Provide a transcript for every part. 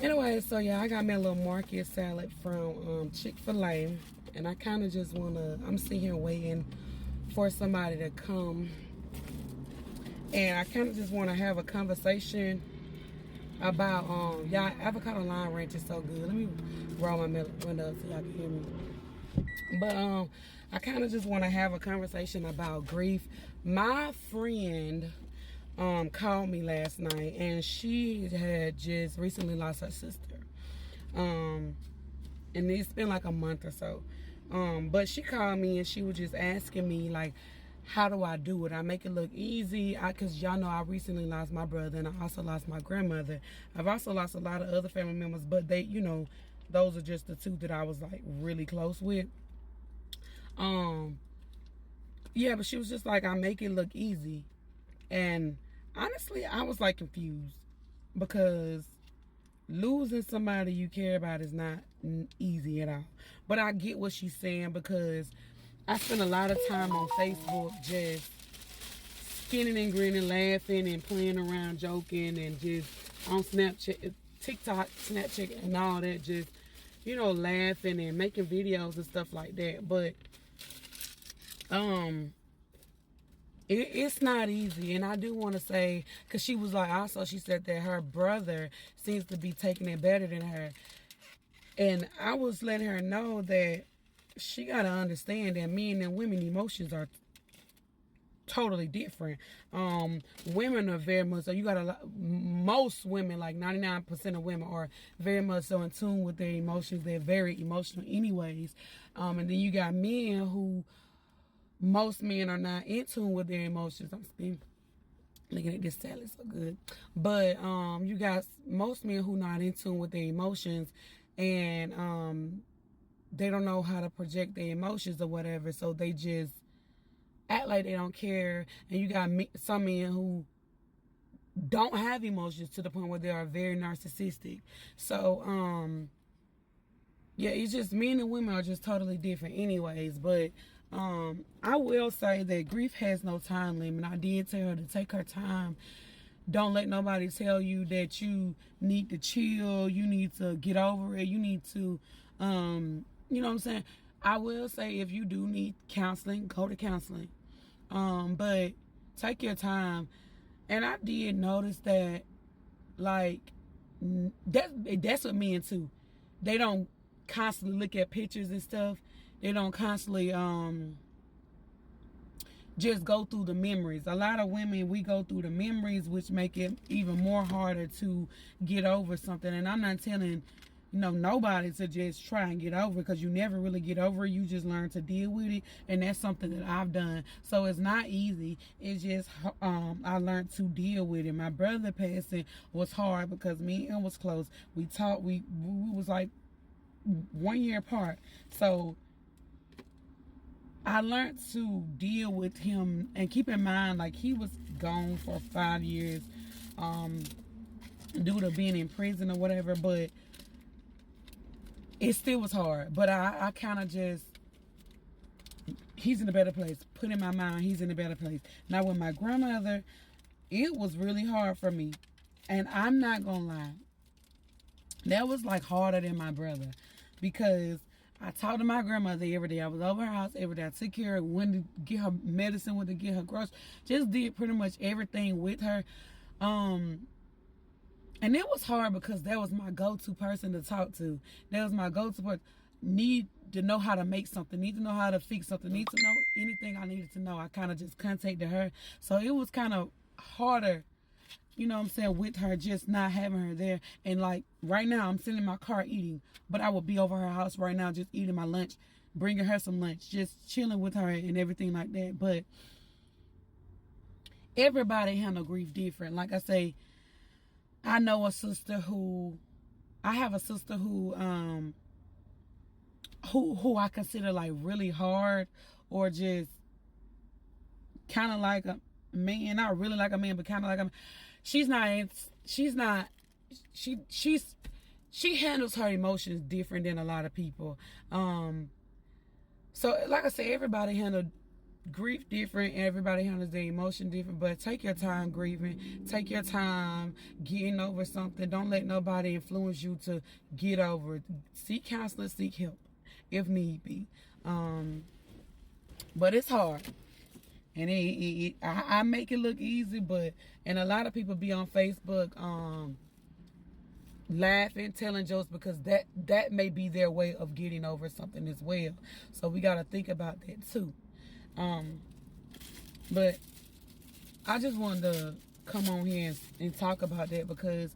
Anyway, so yeah, I got me a little market salad from Chick-fil-A, and I kind of just wanna. I'm sitting here waiting for somebody to come, and I kind of just want to have a conversation about y'all. Avocado lime ranch is so good. Let me roll my window up so y'all can hear me. But I kind of just want to have a conversation about grief. My friend called me last night, and she had just recently lost her sister. And it's been like a month or so. But she called me and she was just asking me like, how do I do it? I make it look easy. Cause y'all know I recently lost my brother, and I also lost my grandmother. I've also lost a lot of other family members, but they, those are just the two that I was like really close with. Yeah, but she was just like, I make it look easy. And honestly, I was like confused because losing somebody you care about is not easy at all. But I get what she's saying because I spend a lot of time on Facebook just skinning and grinning, laughing and playing around, joking, and just on Snapchat, TikTok, Snapchat, and all that, just, laughing and making videos and stuff like that. But it's not easy. And I do want to say, because she was like, also she said that her brother seems to be taking it better than her. And I was letting her know that she got to understand that men and women emotions are totally different. Women are very much so, you got a lot, most women, like 99% of women, are very much so in tune with their emotions. They're very emotional anyways. And then you got men who, most men are not in tune with their emotions. I'm speaking, looking at this salad, so good. But you got most men who not in tune with their emotions, and they don't know how to project their emotions or whatever, so they just act like they don't care. And you got some men who don't have emotions to the point where they are very narcissistic. So yeah, it's just men and women are just totally different anyways. But I will say that grief has no time limit. I did tell her to take her time. Don't let nobody tell you that you need to chill, you need to get over it, you need to you know what I'm saying? I will say, if you do need counseling, go to counseling. But take your time. And I did notice that, like, that's what men too. They don't constantly look at pictures and stuff. They don't constantly just go through the memories. A lot of women, we go through the memories, which make it even more harder to get over something. And I'm not telling nobody to just try and get over it, because you never really get over it. You just learn to deal with it, and that's something that I've done. So it's not easy. It's just I learned to deal with it. My brother passing was hard because me and him was close. We talked. We was like 1 year apart. So I learned to deal with him, and keep in mind, like, he was gone for 5 years due to being in prison or whatever. But it still was hard. But I kind of just, he's in a better place. Put in my mind, he's in a better place. Now, with my grandmother, it was really hard for me. And I'm not going to lie, that was like harder than my brother, because I talked to my grandmother every day. I was over her house every day. I took care of her, went to get her medicine, went to get her groceries. Just did pretty much everything with her. And it was hard because that was my go-to person to talk to. That was my go-to person. Need to know how to make something. Need to know how to fix something. Need to know anything I needed to know. I kind of just contacted her. So it was kind of harder, you know what I'm saying, with her, just not having her there. And like right now, I'm sitting in my car eating, but I would be over her house right now just eating my lunch, bringing her some lunch, just chilling with her and everything like that. But everybody handle grief different. Like I say, I know a sister who, I have a sister who I consider like really hard, or just kind of like a man, not really like a man, but kind of like a man. She's not, she handles her emotions different than a lot of people. So like I said, everybody handle grief different. Everybody handles their emotion different, but take your time grieving. Take your time getting over something. Don't let nobody influence you to get over it. Seek counseling, seek help if need be. But it's hard. And I make it look easy, and a lot of people be on Facebook laughing, telling jokes, because that may be their way of getting over something as well. So we got to think about that too. But I just wanted to come on here and talk about that, because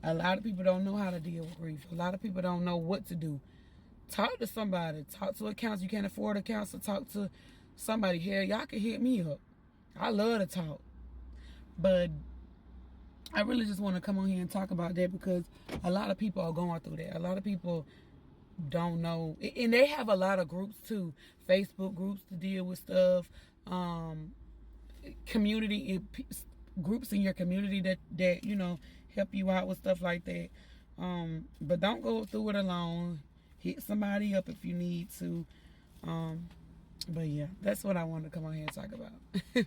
a lot of people don't know how to deal with grief. A lot of people don't know what to do. Talk to somebody. Talk to a counselor. You can't afford a counselor, talk to somebody. Hell, y'all can hit me up. I love to talk. But I really just want to come on here and talk about that, because a lot of people are going through that. A lot of people don't know. And they have a lot of groups too. Facebook groups to deal with stuff. Community groups in your community that you know, help you out with stuff like that. But don't go through it alone. Hit somebody up if you need to. But yeah, that's what I wanted to come on here and talk about.